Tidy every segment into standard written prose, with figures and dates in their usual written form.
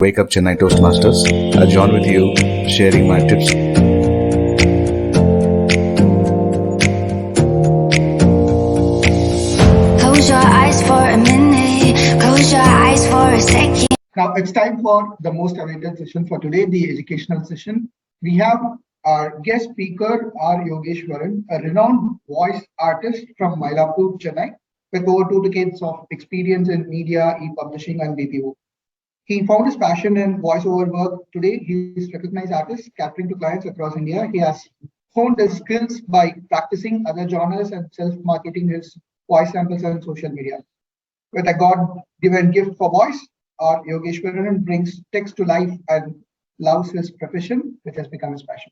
WakeUp Chennai Toastmasters. I'll join with you, sharing my tips. Close your eyes for a minute, close your eyes for a second. Now it's time for the most awaited session for today, the educational session. We have our guest speaker, R. Yogeshwaran, a renowned voice artist from Mylapore, Chennai, with over 2 decades of experience in media, e-publishing, and BPO. He found his passion in voiceover work. Today, he is recognized artist catering to clients across India. He has honed his skills by practicing other genres and self-marketing his voice samples on social media. With a God-given gift for voice, our Yogeshwaran brings text to life and loves his profession, which has become his passion.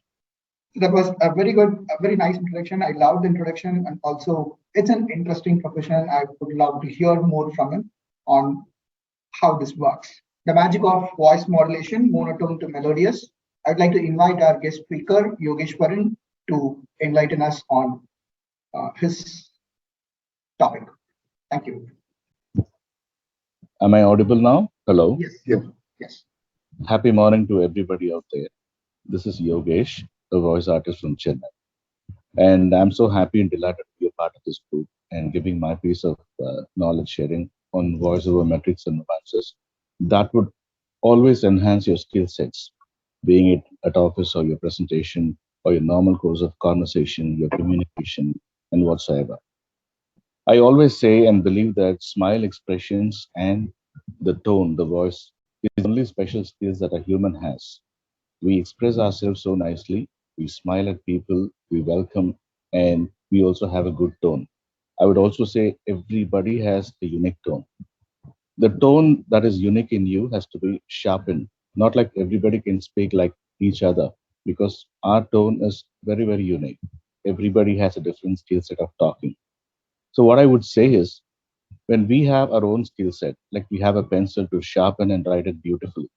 So that was a very good, a very nice introduction. I loved the introduction, and also it's an interesting profession. I would love to hear more from him on how this works. The magic of voice modulation, monotone to melodious. I'd like to invite our guest speaker, Yogeshwaran, to enlighten us on his topic. Thank you. Am I audible now? Hello. Yes. Happy morning to everybody out there. This is Yogesh, a voice artist from Chennai. And I'm so happy and delighted to be a part of this group and giving my piece of knowledge sharing on voiceover metrics and nuances that would always enhance your skill sets, being it at office or your presentation or your normal course of conversation, your communication, and whatsoever. I always say and believe that smile expressions and the tone, the voice, is the only special skills that a human has. We express ourselves so nicely, we smile at people, we welcome, and we also have a good tone. I would also say everybody has a unique tone. The tone that is unique in you has to be sharpened, not like everybody can speak like each other, because our tone is very, very unique. Everybody has a different skill set of talking. So, what I would say is, when we have our own skill set, like we have a pencil to sharpen and write it beautifully,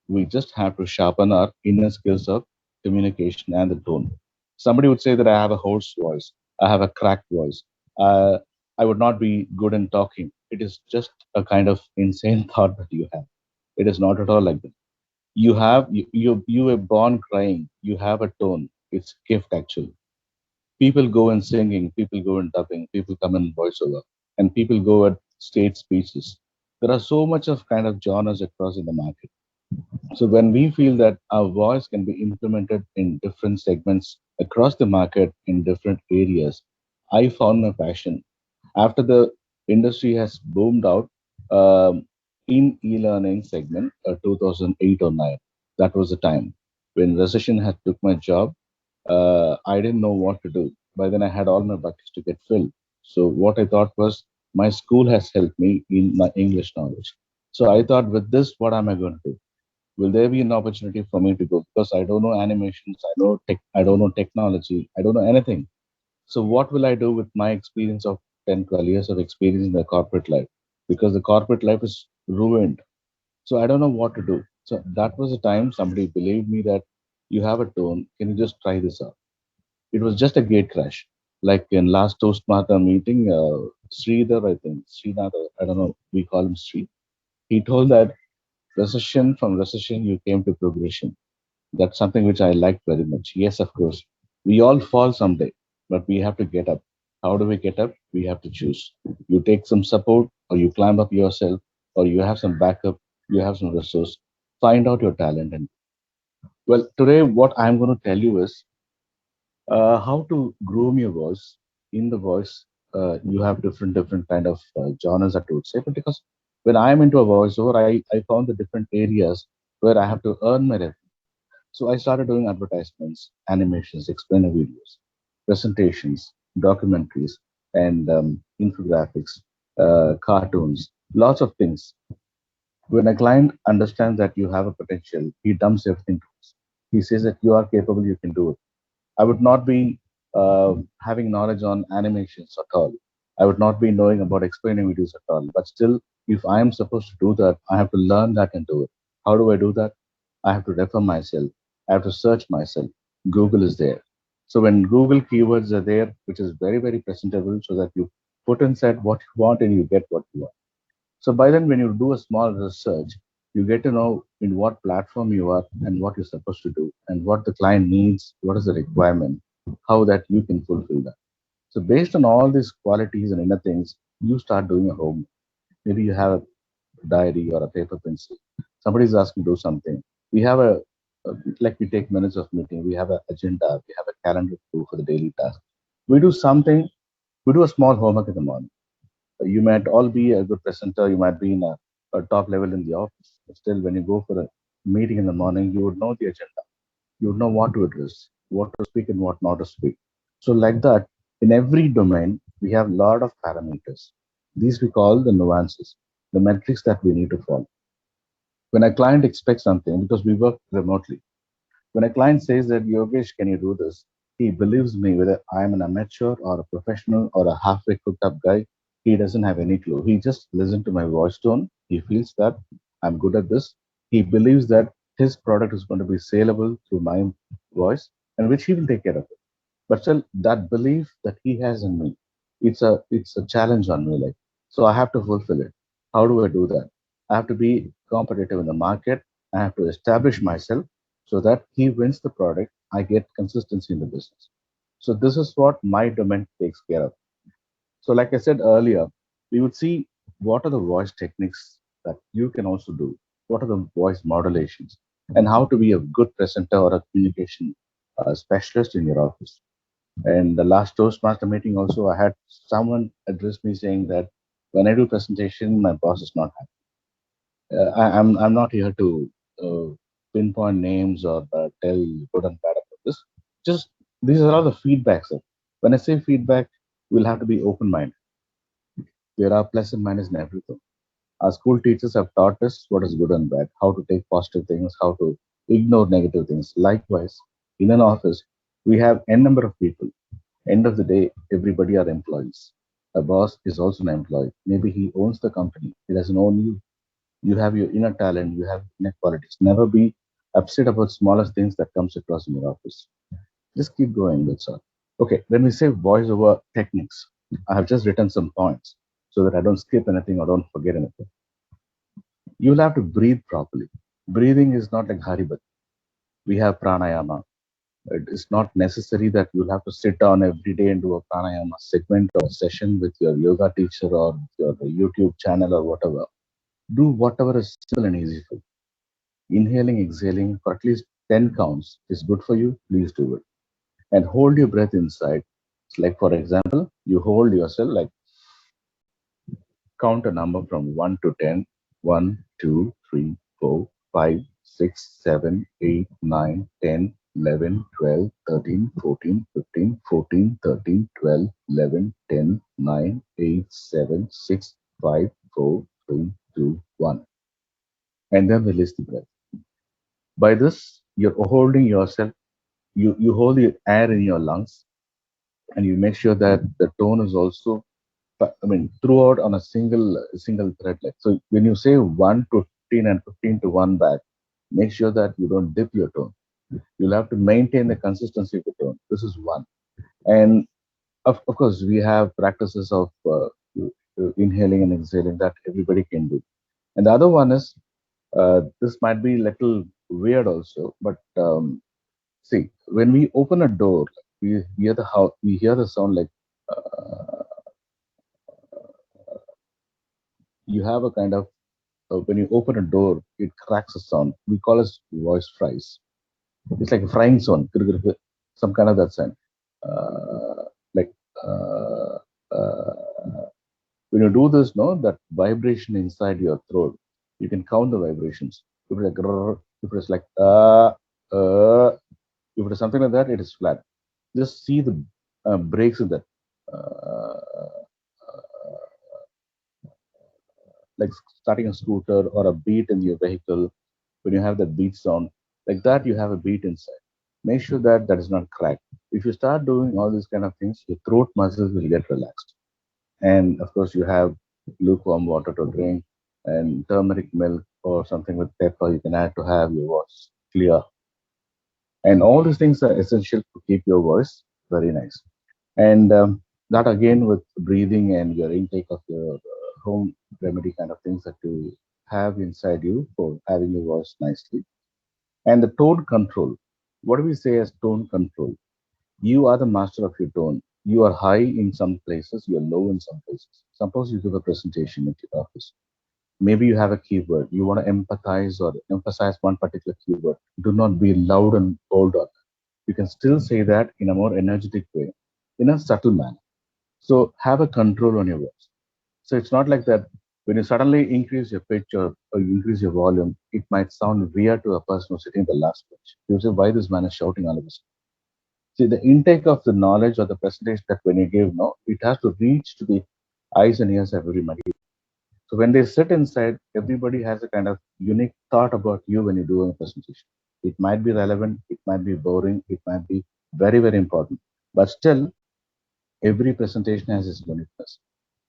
we just have to sharpen our inner skills of communication and the tone. Somebody would say that I have a hoarse voice, I have a cracked voice, uh, I would not be good in talking. It is just a kind of insane thought that you have. It is not at all like that. You were born crying. You have a tone. It's gift actually. People go in singing, people go in dubbing, people come in voiceover, and people go at stage speeches. There are so much of kind of genres across in the market. So when we feel that our voice can be implemented in different segments across the market in different areas, I found my passion. After the industry has boomed out in e-learning segment, 2008 or 9, that was the time when recession had took my job. I didn't know what to do. By then, I had all my buckets to get filled. So what I thought was my school has helped me in my English knowledge. So I thought, with this, what am I going to do? Will there be an opportunity for me to go? Because I don't know animations, I don't know technology, I don't know anything. So what will I do with my experience of 10, 12 years of experience in the corporate life? Because the corporate life is ruined. So I don't know what to do. So that was the time somebody believed me that you have a tone. Can you just try this out? It was just a gate crash. Like in last Toastmaster meeting, Sridhar, I think, Srinathar, I don't know, we call him Sri. He told that recession, from recession, you came to progression. That's something which I liked very much. Yes, of course, we all fall someday, but we have to get up. How do we get up? We have to choose. You take some support, or you climb up yourself, or you have some backup, you have some resource. Find out your talent. And well, today, what I'm going to tell you is how to groom your voice. In the voice, you have different kind of genres, I would say. But because when I'm into a voiceover, I found the different areas where I have to earn my revenue. So I started doing advertisements, animations, explainer videos, presentations, documentaries, and infographics, cartoons, lots of things. When a client understands that you have a potential, he dumps everything to us. He says that you are capable, you can do it. I would not be having knowledge on animations at all. I would not be knowing about explaining videos at all. But still, if I am supposed to do that, I have to learn that and do it. How do I do that? I have to refer myself. I have to search myself. Google is there. So when Google keywords are there, which is very, very presentable, so that you put inside what you want and you get what you want. So by then, when you do a small research, You get to know in what platform you are and what you're supposed to do and what the client needs, what is the requirement, how that you can fulfill that. So based on all these qualities and inner things, you start doing a home. Maybe you have a diary or a paper pencil. Somebody's asking to do something. We have like we take minutes of meeting. We have an agenda. We have a calendar to do for the daily task. We do something. We do a small homework in the morning. You might all be a good presenter. You might be in a top level in the office. But still, when you go for a meeting in the morning, you would know the agenda. You would know what to address, what to speak and what not to speak. So like that, in every domain, we have a lot of parameters. These we call the nuances, the metrics that we need to follow. When a client expects something, because we work remotely, when a client says that Yogesh, can you do this? He believes me whether I'm an amateur or a professional or a halfway cooked up guy. He doesn't have any clue. He just listens to my voice tone. He feels that I'm good at this. He believes that his product is going to be saleable through my voice, and which he will take care of it. But still, that belief that he has in me, it's a challenge on me. Like, so I have to fulfill it. How do I do that? I have to be competitive in the market. I have to establish myself so that he wins the product. I get consistency in the business. So this is what my domain takes care of. So, like I said earlier, we would see what are the voice techniques that you can also do. What are the voice modulations, and how to be a good presenter or a communication specialist in your office. And the last Toastmaster meeting also, I had someone address me saying that when I do presentation, my boss is not happy. I'm not here to uh, pinpoint names or tell good and bad about this. Just these are all the feedbacks. When I say feedback, we'll have to be open-minded. There are plus and minus in everything. Our school teachers have taught us what is good and bad, how to take positive things, how to ignore negative things. Likewise, in an office, we have n number of people. End of the day, everybody are employees. A boss is also an employee. Maybe he owns the company. He doesn't own you. You have your inner talent. You have inner qualities. Never be upset about smallest things that comes across in your office. Just keep going. That's all. Okay. When we say voiceover techniques, I have just written some points so that I don't skip anything or don't forget anything. You'll have to breathe properly. Breathing is not like Haribhat. We have pranayama. It is not necessary that you'll have to sit down every day and do a pranayama segment or session with your yoga teacher or your YouTube channel or whatever. Do whatever is simple and easy for you. Inhaling, exhaling for at least 10 counts is good for you. Please do it. And hold your breath inside. It's like, for example, you hold yourself like count a number from 1 to 10. 1, 2, 3, 4, 5, 6, 7, 8, 9, 10, 11, 12, 13, 14, 15, 14, 13, 12, 11, 10, 9, 8, 7, 6, 5, 4, 3, 2, 1. And then release the breath. By this, you're holding yourself, you hold the air in your lungs, and you make sure that the tone is also throughout on a single thread. Like so, when you say 1 to 15 and 15 to 1 back, make sure that you don't dip your tone. You'll have to maintain the consistency of the tone. This is one. And of course, we have practices of inhaling and exhaling that everybody can do. And the other one is this might be a little weird also, but see, when we open a door, we hear the sound like uh, you have a kind of when you open a door, it cracks a sound. We call it voice fries. It's like a frying sound, some kind of that sound. Like uh, uh, when you do this, no, that vibration inside your throat, you can count the vibrations. If it's like, if it's like, if it is something like that, it is flat. Just see the breaks in that. Uh, like starting a scooter or a beat in your vehicle, when you have that beat sound, like that, you have a beat inside. Make sure that that is not cracked. If you start doing all these kind of things, your throat muscles will get relaxed. And of course, you have lukewarm water to drink and turmeric milk or something with pepper you can add to have your voice clear. And all these things are essential to keep your voice very nice. And that again with breathing and your intake of your home remedy kind of things that you have inside you for having your voice nicely. And the tone control. What do we say as tone control? You are the master of your tone. You are high in some places, you are low in some places. Suppose you give a presentation at your office. Maybe you have a keyword. You want to empathize or emphasize one particular keyword. Do not be loud and bold on it. You can still say that in a more energetic way, in a subtle manner. So have a control on your voice. So it's not like that when you suddenly increase your pitch or you increase your volume, it might sound weird to a person who's sitting in the last pitch. You say, why this man is shouting all of this? See, the intake of the knowledge or the presentation that when you give, no, it has to reach to the eyes and ears of everybody. So when they sit inside, everybody has a kind of unique thought about you when you do a presentation. It might be relevant, it might be boring, it might be very, very important. But still, every presentation has its uniqueness.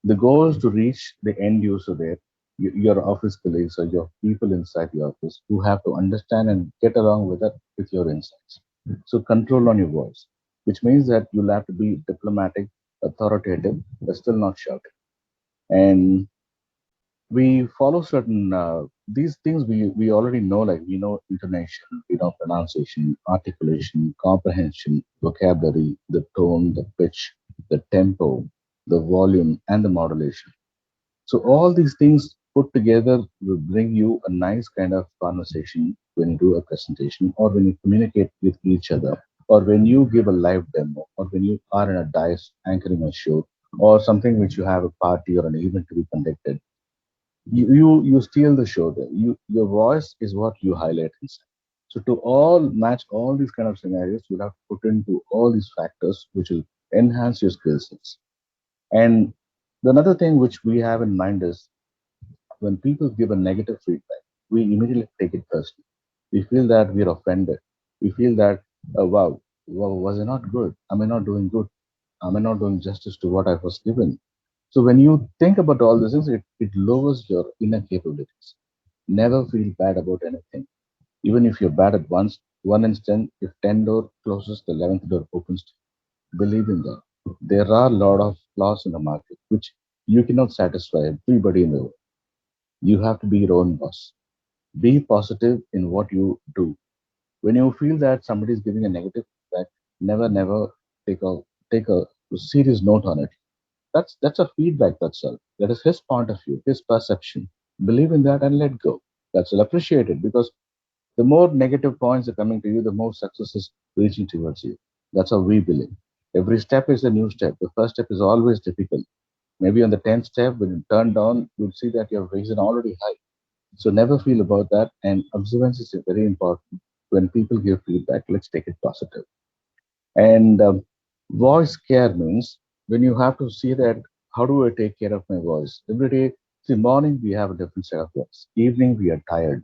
The goal is to reach the end user there, your office colleagues or your people inside the office who have to understand and get along with it with your insights. So control on your voice, which means that you'll have to be diplomatic, authoritative, but still not shouting. And we follow certain these things we already know, like we know intonation, we know pronunciation, articulation, comprehension, vocabulary, the tone, the pitch, the tempo, the volume, and the modulation. So all these things put together will bring you a nice kind of conversation when you do a presentation or when you communicate with each other or when you give a live demo or when you are in a dais anchoring a show or something which you have a party or an event to be conducted. You steal the show there. Your voice is what you highlight inside. So to all match all these kind of scenarios, you'll have to put into all these factors which will enhance your skill sets. And the another thing which we have in mind is when people give a negative feedback, we immediately take it personally. We feel that we're offended. We feel that, wow, was I not good? Am I not doing good? Am I not doing justice to what I was given? So when you think about all these things, it lowers your inner capabilities. Never feel bad about anything. Even if you're bad at once, one instant, if 10 door closes, the 11th door opens. Believe in that. There are a lot of flaws in the market, which you cannot satisfy everybody in the world. You have to be your own boss. Be positive in what you do. When you feel that somebody is giving a negative feedback, never take a take a serious note on it. That's a feedback, that's all. That is his point of view, his perception. Believe in that and let go. That's all. Appreciate it because the more negative points are coming to you, the more success is reaching towards you. That's how we believe. Every step is a new step. The first step is always difficult. Maybe on the 10th step, when you turn down, you'll see that your risen already high. So never feel about that. And observance is very important. When people give feedback, let's take it positive. And voice care means when you have to see that how do I take care of my voice every day. See, morning we have a different set of voice. Evening we are tired.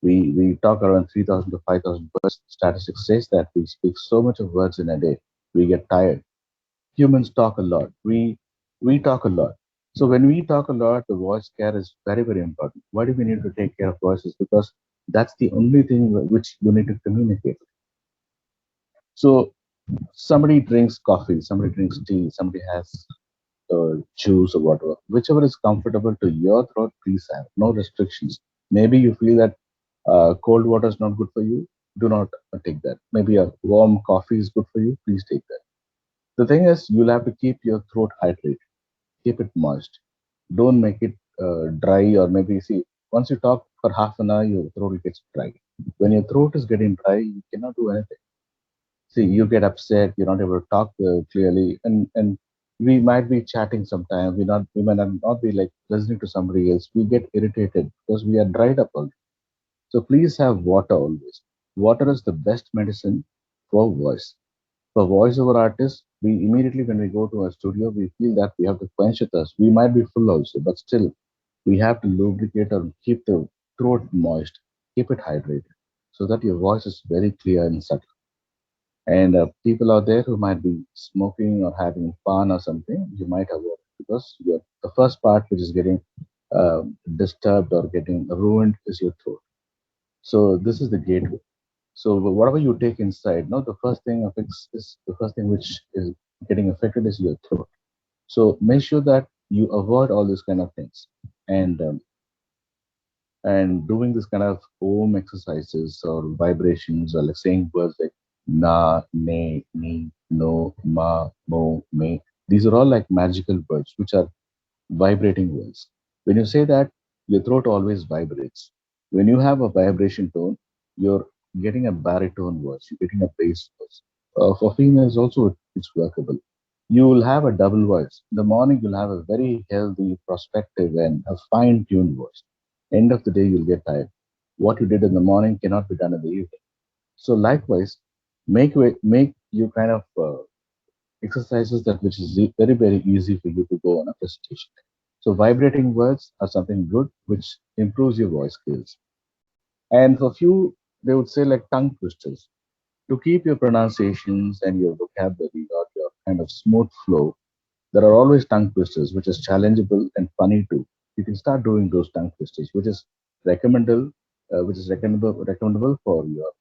We talk around 3,000 to 5,000 words. Statistics says that we speak so much of words in a day. We get tired. Humans talk a lot. We talk a lot. So when we talk a lot, the voice care is very, very important. Why do we need to take care of voices? Because that's the only thing which you need to communicate. So somebody drinks coffee, somebody drinks tea, somebody has juice or whatever, whichever is comfortable to your throat, please have no restrictions. Maybe you feel that cold water is not good for you, do not take that. Maybe a warm coffee is good for you, please take that. The thing is, you'll have to keep your throat hydrated, keep it moist. Don't make it dry, or maybe see, once you talk for half an hour, your throat gets dry. When your throat is getting dry, you cannot do anything. See, you get upset, you're not able to talk clearly, and we might be chatting sometime. We might not be like listening to somebody else. We get irritated because we are dried up already. So please have water always. Water is the best medicine for voice. For voiceover artists, we immediately when we go to a studio, we feel that we have to quench with us. We might be full also, but still we have to lubricate or keep the throat moist, keep it hydrated, so that your voice is very clear and subtle. And people out there who might be smoking or having fun or something, you might avoid it because the first part which is getting disturbed or getting ruined is your throat. So this is the gateway. So whatever you take inside, no, the first thing affects is the first thing which is getting affected is your throat. So make sure that you avoid all these kind of things. And and doing this kind of om exercises or vibrations or like saying words like na, ne, ni, no, ma, mo, me. These are all like magical words which are vibrating words. When you say that, your throat always vibrates. When you have a vibration tone, you're getting a baritone voice, you're getting a bass voice. For females also, it's workable. You will have a double voice. In the morning, you'll have a very healthy, prospective, and a fine-tuned voice. End of the day, you'll get tired. What you did in the morning cannot be done in the evening. So likewise, make you kind of exercises that which is very very easy for you to go on a presentation. So vibrating words are something good which improves your voice skills. And for few, they would say like tongue twisters to keep your pronunciations and your vocabulary or your kind of smooth flow. There are always tongue twisters, which is challengeable and funny too. You can start doing those tongue twisters, recommendable, which is recommendable for your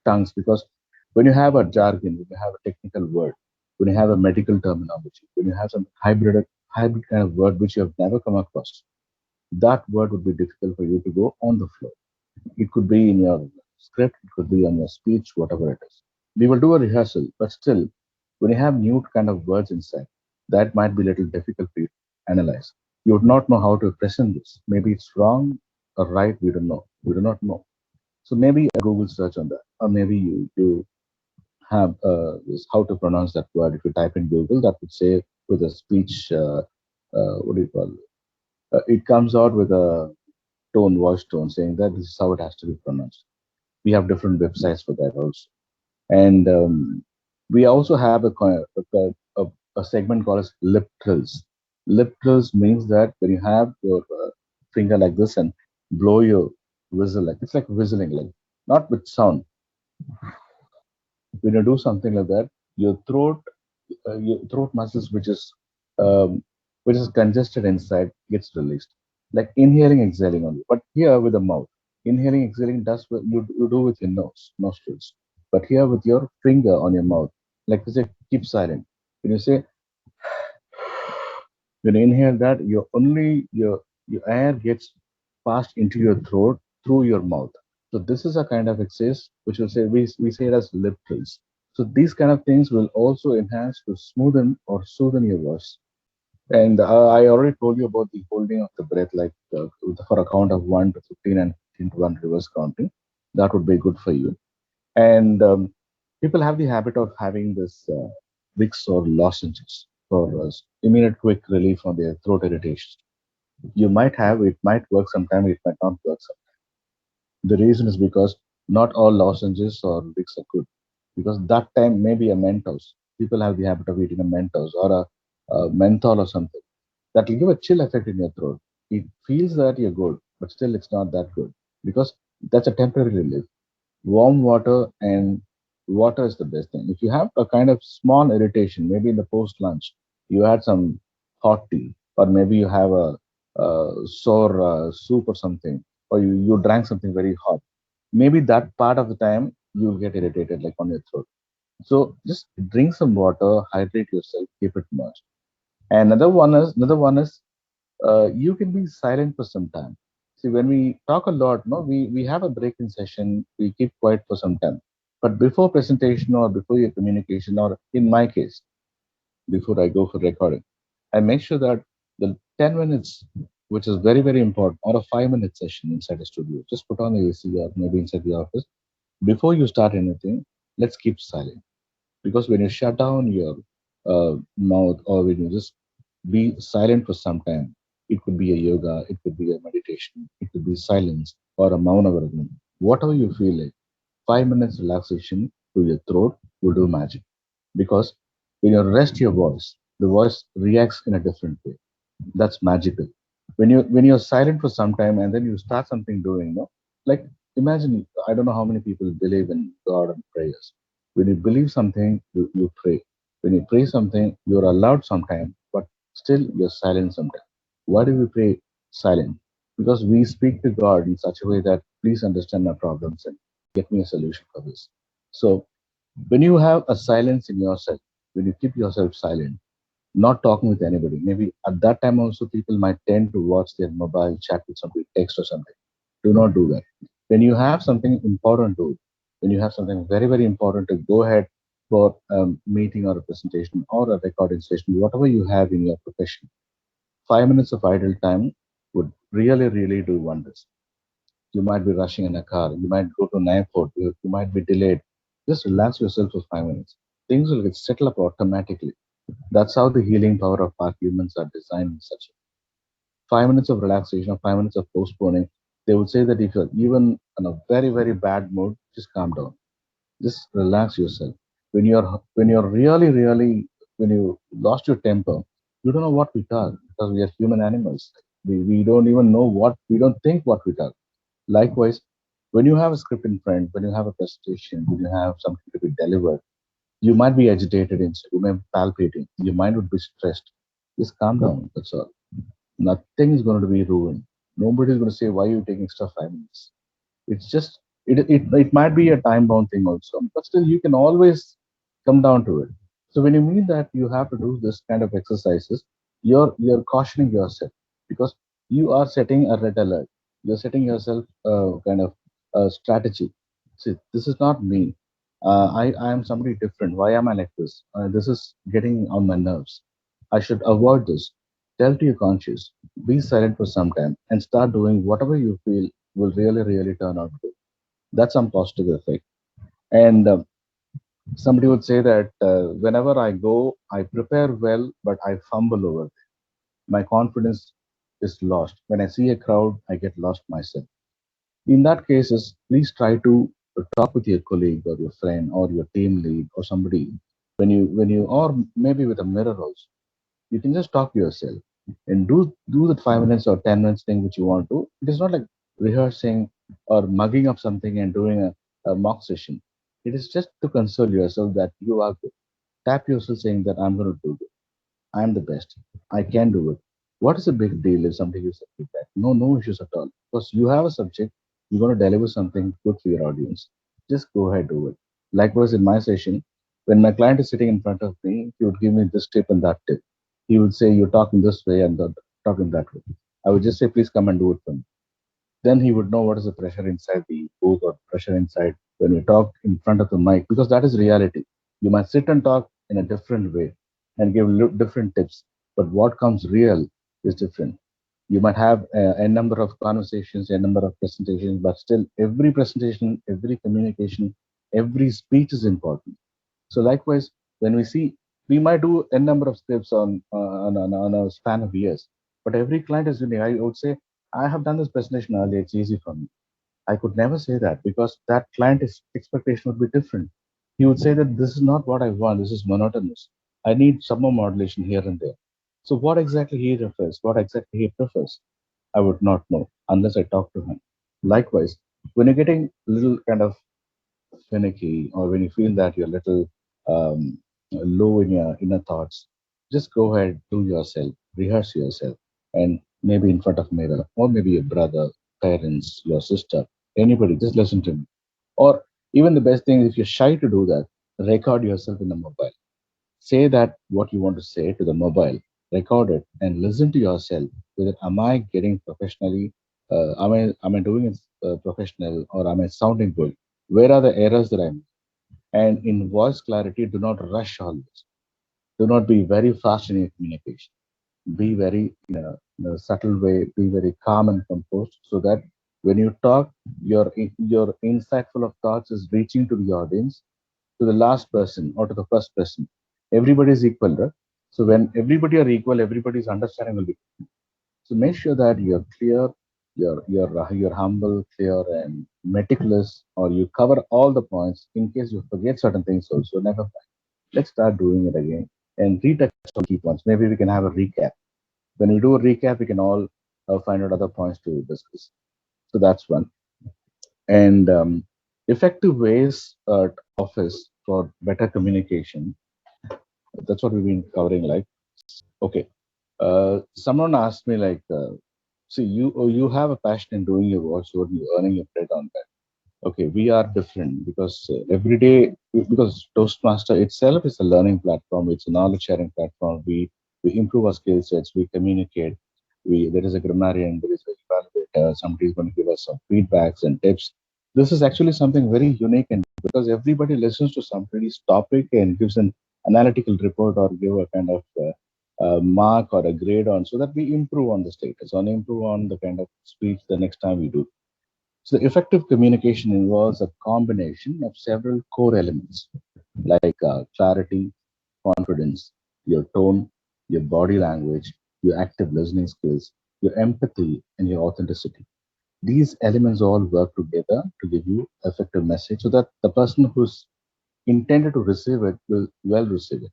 tongues, because when you have a jargon, when you have a technical word, when you have a medical terminology, when you have some hybrid kind of word which you have never come across, that word would be difficult for you to go on the flow. It could be in your script, it could be on your speech, whatever it is. We will do a rehearsal, but still, when you have new kind of words inside, that might be a little difficult for you to analyze. You would not know how to present this. Maybe it's wrong or right, we don't know. We do not know. So maybe a Google search on that, or maybe you have this how to pronounce that word. If you type in Google, that would say with a speech, what do you call it? It comes out with a voice tone, saying that this is how it has to be pronounced. We have different websites for that also. And we also have a segment called as lip trills. Lip trills means that when you have your finger like this and blow your whistle, like it's like whistling, like not with sound. When you do something like that, your throat muscles, um, which is congested inside, gets released, like inhaling, exhaling only. But here with the mouth, inhaling, exhaling does what you do with your nostrils. But here with your finger on your mouth, like you say, keep silent. When you say, when you inhale that, your air gets passed into your throat through your mouth. So this is a kind of exercise which will say we say it as lip trills. So these kind of things will also enhance to smoothen or soothen your voice. And I already told you about the holding of the breath, like for a count of 1 to 15 and 15 to 1 reverse counting. That would be good for you. And people have the habit of having this Vicks or lozenges for immediate quick relief on their throat irritation. You might have, it might work sometime, it might not work sometime. The reason is because not all lozenges or Vicks are good. Because that time maybe a Mentos. People have the habit of eating a Mentos or a menthol or something. That will give a chill effect in your throat. It feels that you're good, but still it's not that good because that's a temporary relief. Warm water, and water is the best thing. If you have a kind of small irritation, maybe in the post lunch, you had some hot tea, or maybe you have a sour soup or something, or you drank something very hot. Maybe that part of the time you'll get irritated, like on your throat. So just drink some water, hydrate yourself, keep it moist. And another one is you can be silent for some time. See, when we talk a lot, no, we have a break-in session, we keep quiet for some time. But before presentation or before your communication, or in my case, before I go for recording, I make sure that the 10 minutes, which is very, very important, or a 5 minute session inside the studio, just put on the AC or maybe inside the office. Before you start anything, let's keep silent. Because when you shut down your mouth, or when you just be silent for some time, it could be a yoga, it could be a meditation, it could be silence or a mauna vradam, whatever you feel like. 5 minutes relaxation to your throat will do magic. Because when you rest your voice, the voice reacts in a different way. That's magical. When you're silent for some time and then you start something doing, like imagine, I don't know how many people believe in God and prayers. When you believe something, you pray. When you pray something, you're allowed sometime, but still you're silent sometimes. Why do we pray silent? Because we speak to God in such a way that please understand my problems and get me a solution for this. So when you have a silence in yourself, when you keep yourself silent, not talking with anybody. Maybe at that time also people might tend to watch their mobile, chat with somebody, text or something. Do not do that. When you have something important to, when you have something very, very important to, go ahead for a meeting or a presentation or a recording session, whatever you have in your profession. 5 minutes of idle time would really, really do wonders. You might be rushing in a car, you might go to an airport, you might be delayed. Just relax yourself for 5 minutes. Things will get settled up automatically. That's how the healing power of our humans are designed in such a 5 minutes of relaxation or 5 minutes of postponing. They would say that if you're even in a very, very bad mood, just calm down. Just relax yourself. When you're really, really when you lost your temper, you don't know what we talk because we are human animals. We don't even know what we don't think what we talk. Likewise, when you have a script in front, when you have a presentation, when you have something to be delivered, you might be agitated inside, you may be palpitating, your mind would be stressed. Just calm down, that's all. Nothing is going to be ruined. Nobody is going to say, why are you taking extra 5 minutes? It's just, it might be a time bound thing also, but still you can always come down to it. So when you mean that you have to do this kind of exercises, you're cautioning yourself because you are setting a red alert. You're setting yourself a kind of a strategy. See, this is not me. I am somebody different. Why am I like this? This is getting on my nerves. I should avoid this. Tell to your conscious, be silent for some time and start doing whatever you feel will really, really turn out good. That's some positive effect. And somebody would say that whenever I go, I prepare well, but I fumble over. My confidence is lost. When I see a crowd, I get lost myself. In that cases, please try to talk with your colleague or your friend or your team lead or somebody when you or maybe with a mirror also. You can just talk to yourself and do the 5 minutes or 10 minutes thing which you want to. It is not like rehearsing or mugging up something and doing a mock session. It is just to console yourself that you are good. Tap yourself saying that I'm going to do it. I'm the best. I can do it. What is a big deal if somebody gives a feedback? No, no issues at all. Because you have a subject, you're going to deliver something good for your audience. Just go ahead, do it. Likewise, in my session, when my client is sitting in front of me, he would give me this tip and that tip. He would say, you're talking this way and talking that way. I would just say, please come and do it for me. Then he would know what is the pressure inside the booth or pressure inside when we talk in front of the mic, because that is reality. You might sit and talk in a different way and give different tips, but what comes real is different. You might have a number of conversations, a number of presentations, but still every presentation, every communication, every speech is important. So likewise, when we see, we might do a number of scripts on a span of years, but every client is unique. I would say, I have done this presentation earlier, it's easy for me. I could never say that because that client's expectation would be different. He would say that this is not what I want, this is monotonous. I need some more modulation here and there. So what exactly he refers, what exactly he prefers, I would not know unless I talk to him. Likewise, when you're getting a little kind of finicky or when you feel that you're a little low in your inner thoughts, just go ahead, do yourself, rehearse yourself, and maybe in front of mirror, or maybe your brother, parents, your sister, anybody, just listen to me. Or even the best thing, if you're shy to do that, record yourself in the mobile. Say that what you want to say to the mobile, record it, and listen to yourself. Whether am I getting professionally, am I doing it professional, or am I sounding good? Where are the errors that I'm? And in voice clarity, do not rush always. Do not be very fast in your communication. Be very in a subtle way. Be very calm and composed, so that when you talk, your insightful of thoughts is reaching to the audience, to the last person or to the first person. Everybody is equal, right? So when everybody are equal, everybody's understanding will be. So make sure that you're clear, you're humble, clear, and meticulous, or you cover all the points. In case you forget certain things, also never mind. Let's start doing it again and retouch on key points. Maybe we can have a recap. When we do a recap, we can all find out other points to discuss. So that's one. And effective ways at office for better communication. That's what we've been covering. Like, okay, someone asked me like, see, you have a passion in doing your work, so you're earning your bread on that. Okay, we are different because every day, because Toastmaster itself is a learning platform, it's a knowledge sharing platform. We improve our skill sets, we communicate. We There is a grammarian, there is a evaluator, somebody's going to give us some feedbacks and tips. This is actually something very unique, and because everybody listens to somebody's topic and gives an analytical report or give a kind of mark or a grade on, so that we improve on the status, on improve on the kind of speech the next time we do. So effective communication involves a combination of several core elements like clarity, confidence, your tone, your body language, your active listening skills, your empathy, and your authenticity. These elements all work together to give you effective message so that the person who's intended to receive it will well receive it.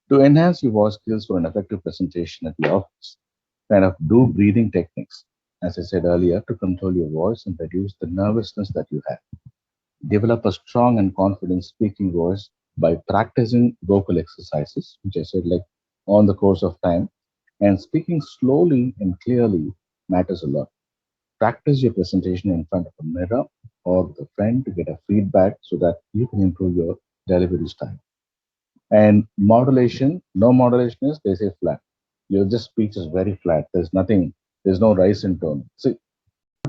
To enhance your voice skills for an effective presentation at the office, kind of do breathing techniques, as I said earlier, to control your voice and reduce the nervousness that you have. Develop a strong and confident speaking voice by practicing vocal exercises, which I said like on the course of time. And speaking slowly and clearly matters a lot. Practice your presentation in front of a mirror or with a friend to get a feedback so that you can improve your delivery style. And modulation, no modulation is they say flat. Your just speech is very flat. There's nothing, there's no rise in tone. So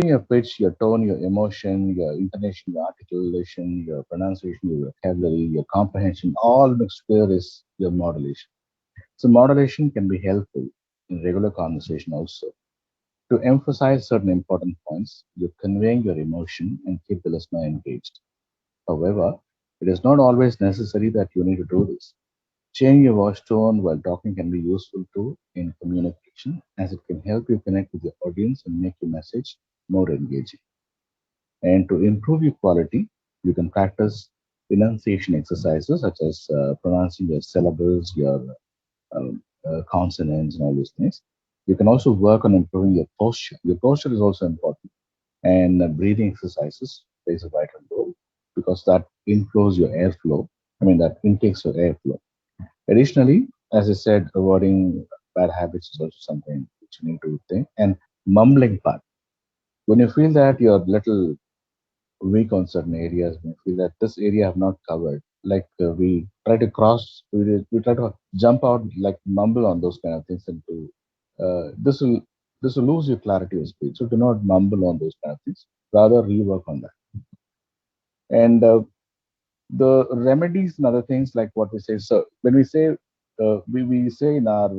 your pitch, your tone, your emotion, your intonation, your articulation, your pronunciation, your vocabulary, your comprehension, all mixed together is your modulation. So modulation can be helpful in regular conversation also. To emphasize certain important points, you're conveying your emotion and keep the listener engaged. However, it is not always necessary that you need to do this. Changing your voice tone while talking can be useful too in communication, as it can help you connect with your audience and make your message more engaging. And to improve your quality, you can practice enunciation exercises such as pronouncing your syllables, your consonants, and all these things. You can also work on improving your posture. Your posture is also important, and breathing exercises plays a vital role because that inflows your airflow. I mean, that intakes your airflow. Additionally, as I said, avoiding bad habits is also something which you need to think. And mumbling part. When you feel that you're little weak on certain areas, we feel that this area have not covered. Like we try to cross, we try to jump out, like mumble on those kind of things, and to this will lose your clarity of speech. So do not mumble on those kind of things. Rather, rework on that. And the remedies and other things like what we say. So when we say we say in our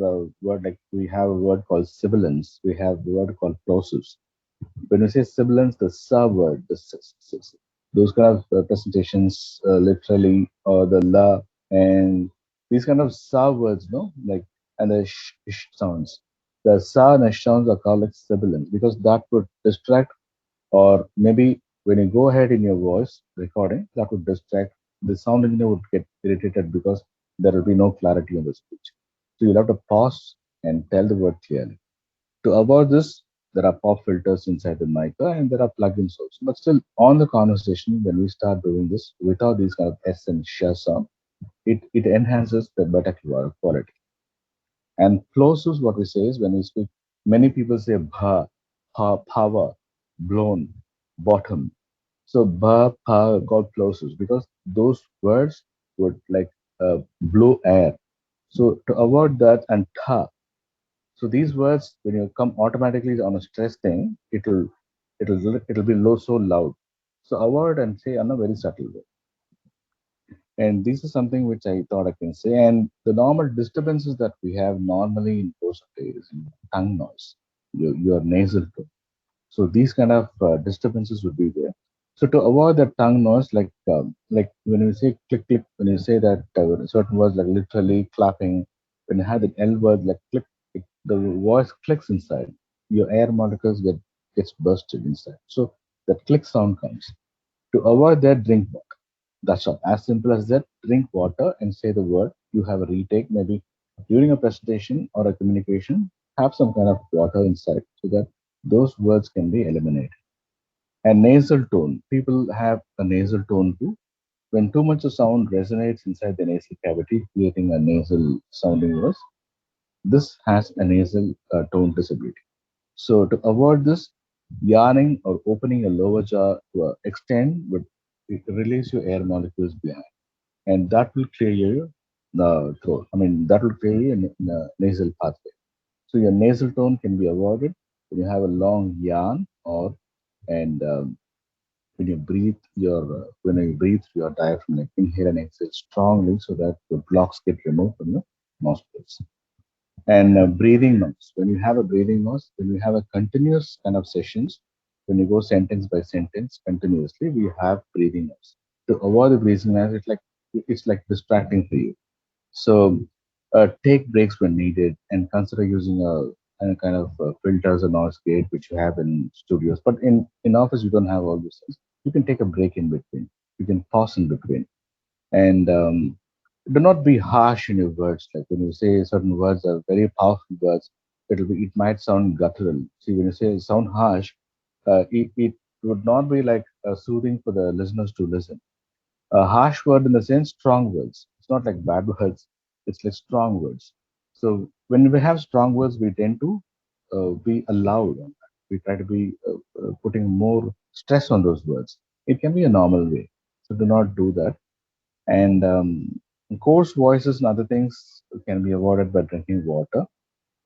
word, like we have a word called sibilance, we have the word called plosives. When we say sibilance, the sa word, those kind of presentations, literally, or the la, and these kind of sa words, no, like, and the sh sounds. The sa and sh sounds are called like sibilance because that would distract, or maybe when you go ahead in your voice recording, that would distract. The sound engineer would get irritated because there will be no clarity on the speech. So you'll have to pause and tell the word clearly. To avoid this, there are pop filters inside the mic and there are plugins also. But still, on the conversation, when we start doing this without these kind of S and sh sound, it enhances the better quality. And plosives, what we say is when we speak, many people say bha, pa, power, blown, bottom. So bha, pa called plosives because those words would like blow air. So to avoid that, and tha, so these words, when you come automatically on a stress thing, it'll be low so loud. So avoid and say in a very subtle way. And this is something which I thought I can say. And the normal disturbances that we have normally in course of day is tongue noise, your nasal tone. So these kind of disturbances would be there. So to avoid the tongue noise, like when you say click click, when you say that certain words like literally clapping, when you have the L word like click, the voice clicks inside. Your air molecules gets bursted inside. So that click sound comes. To avoid that, drink water. That's all. As simple as that. Drink water and say the word. You have a retake maybe during a presentation or a communication. Have some kind of water inside so that those words can be eliminated. And nasal tone. People have a nasal tone too. When too much of sound resonates inside the nasal cavity, creating a nasal sounding voice, this has a nasal tone disability. So to avoid this, yarning or opening a lower jaw to extend would release your air molecules behind, and that will clear your throat. I mean, that will clear you in a nasal pathway. So your nasal tone can be avoided when you have a long yarn, or and when you breathe when you breathe through your diaphragm, like inhale and exhale strongly, so that the blocks get removed from your nostrils. And breathing noise. When you have a breathing noise, when you have a continuous kind of sessions, when you go sentence by sentence continuously, we have breathing noise. To avoid the breathing noise, it's like distracting for you. So take breaks when needed, and consider using a kind of filters or noise gate which you have in studios. But in office, you don't have all these things. You can take a break in between. You can pause in between, and do not be harsh in your words. Like when you say certain words are very powerful words, it might sound guttural. See, when you say sound harsh, it would not be like soothing for the listeners to listen. A harsh word in the sense strong words. It's not like bad words. It's like strong words. So when we have strong words, we tend to be allowed on that. We try to be putting more stress on those words. It can be a normal way. So do not do that. And coarse voices and other things can be avoided by drinking water.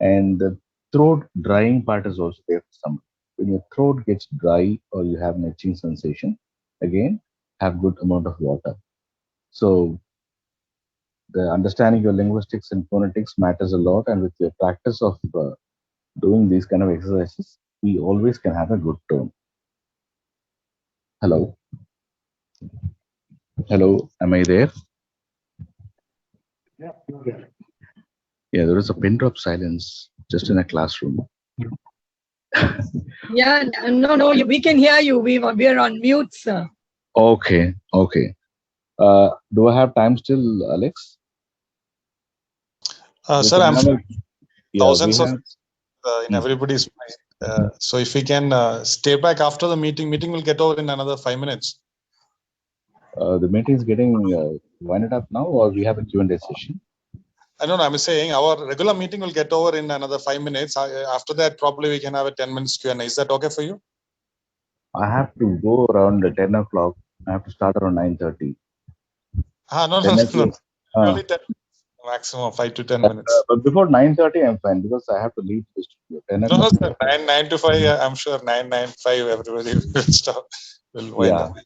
And the throat drying part is also there for some. When your throat gets dry or you have an itching sensation, again, have good amount of water. So the understanding your linguistics and phonetics matters a lot, and with your practice of doing these kind of exercises, we always can have a good tone. Hello, hello, am I there? Yeah, you're there. Yeah, there is a pin drop silence just in a classroom. Yeah, no, we can hear you. We're on mute, sir. Okay, okay. Do I have time still, Alex? We Sir, can I'm have a, yeah, we thousands of have. in Hmm. everybody's mind. So if we can stay back after the meeting will get over in another 5 minutes. The meeting is getting winded up now, or we have a Q&A session? I don't know. I'm saying our regular meeting will get over in another 5 minutes. After that, probably we can have a 10 minutes Q&A. Is that okay for you? I have to go around 10 o'clock. I have to start around 9:30. No, 10 no. o'clock. Uh, Only 10 maximum 5 to 10 minutes. but before 9:30, I'm fine because I have to leave the studio. 10 No, o'clock. sir. Nine to five. I'm sure 9:95. Everybody will stop. Will wind Yeah. up.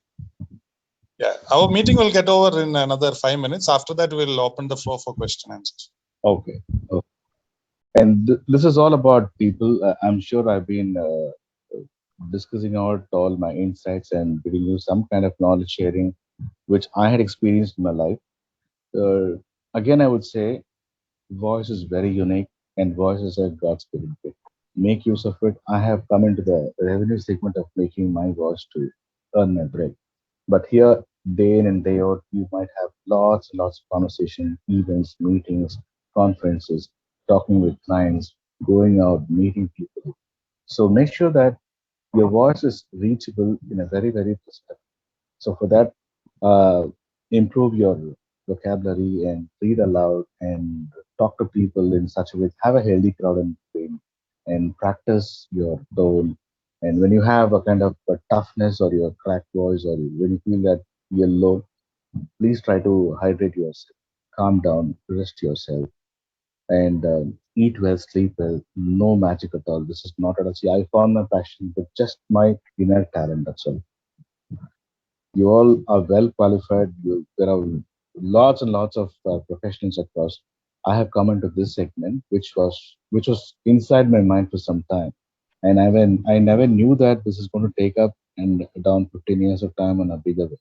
Yeah, our meeting will get over in another 5 minutes. After that, we'll open the floor for question answers. Okay. Okay. And this is all about people. I'm sure I've been discussing out all my insights and giving you some kind of knowledge sharing, which I had experienced in my life. Uh, Again, I would say voice is very unique, and voice is a God's given gift. Make use of it. I have come into the revenue segment of making my voice to earn my bread. But here, day in and day out, you might have lots and lots of conversation, events, meetings, conferences, talking with clients, going out, meeting people. So make sure that your voice is reachable in a very, very perspective. So for that, uh, improve your vocabulary and read aloud and talk to people in such a way. Have a healthy crowd in between and practice your tone. And when you have a kind of a toughness or your cracked voice or when you feel that you're low, please try to hydrate yourself, calm down, rest yourself, and eat well, sleep well. No magic at all. This is not at all. See, I found my passion with just my inner talent. That's all. You all are well qualified. There are lots and lots of professionals across. I have come into this segment, which was inside my mind for some time, and I never knew that this is going to take up and down 15 years of time on a bigger way.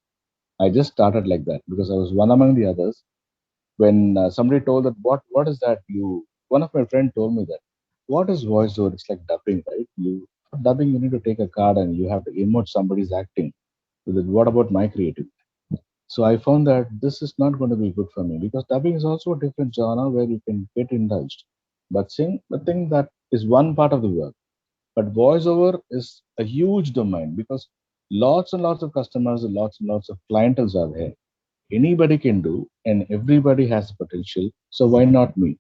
I just started like that because I was one among the others. When somebody told that what is that you one of my friend told me that what is voiceover? It's like dubbing, right? You for dubbing you need to take a card and you have to emote somebody's acting. So that, what about my creativity? So I found that this is not going to be good for me because dubbing is also a different genre where you can get indulged. But sing the thing that is one part of the work. But voiceover is a huge domain because lots and lots of customers and lots of clientels are there. Anybody can do, and everybody has potential. So why not me?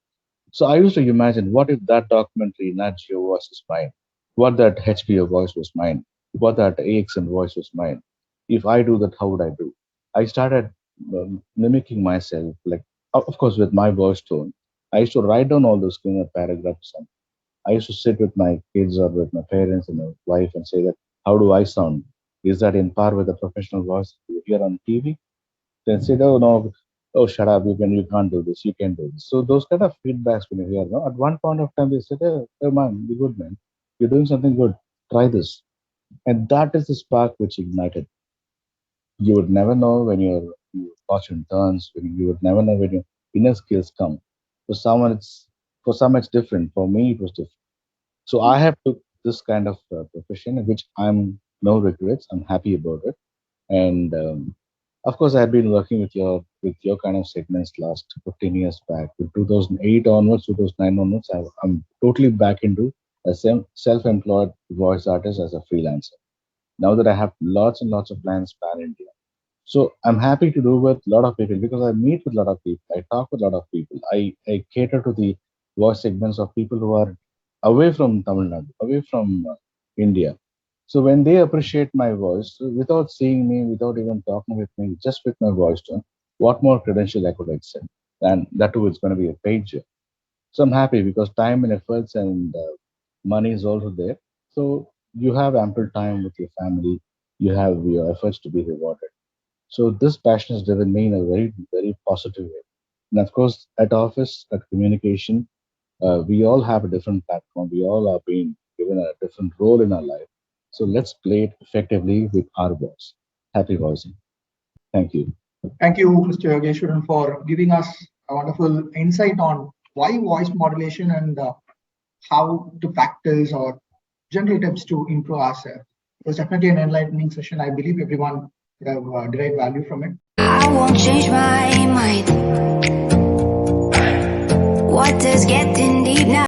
So I used to imagine what if that documentary Nat Geo was mine? What that HBO voice was mine? What that AXN voice was mine? If I do that, how would I do? I started mimicking myself, like of course with my voice tone. I used to write down all those kind of paragraphs. I used to sit with my kids or with my parents and my wife and say that, how do I sound? Is that in par with the professional voice you hear on TV? Then say, oh no, oh shut up, you can't do this, you can do this. So those kind of feedbacks when you hear, no, at one point of time they said, oh man, you're good man, you're doing something good, try this. And that is the spark which ignited. You would never know when your fortune turns, when you would never know when your inner skills come. For someone for some it's different. For me it was different. So I have took this kind of profession, which I'm no regrets. I'm happy about it, and of course I've been working with your kind of segments last 15 years back. With 2008 onwards, 2009 onwards, I'm totally back into a self-employed voice artist as a freelancer. Now that I have lots and lots of clients pan India. So I'm happy to do with a lot of people because I meet with a lot of people. I talk with a lot of people. I cater to the voice segments of people who are away from Tamil Nadu, away from India. So when they appreciate my voice, without seeing me, without even talking with me, just with my voice tone, what more credential I could accept? And that too is going to be a paid job. So I'm happy because time and efforts and money is also there. So you have ample time with your family. You have your efforts to be rewarded. So this passion has driven me in a very, very positive way. And of course, at office, at communication, we all have a different platform. We all are being given a different role in our life. So let's play it effectively with our voice. Happy voicing. Thank you. Thank you, Mr. Yogeshwaran, for giving us a wonderful insight on why voice modulation and how to practice or general tips to improve ourselves. It was definitely an enlightening session. I believe everyone would have derived value from it. I won't change my mind. What does getting deep now?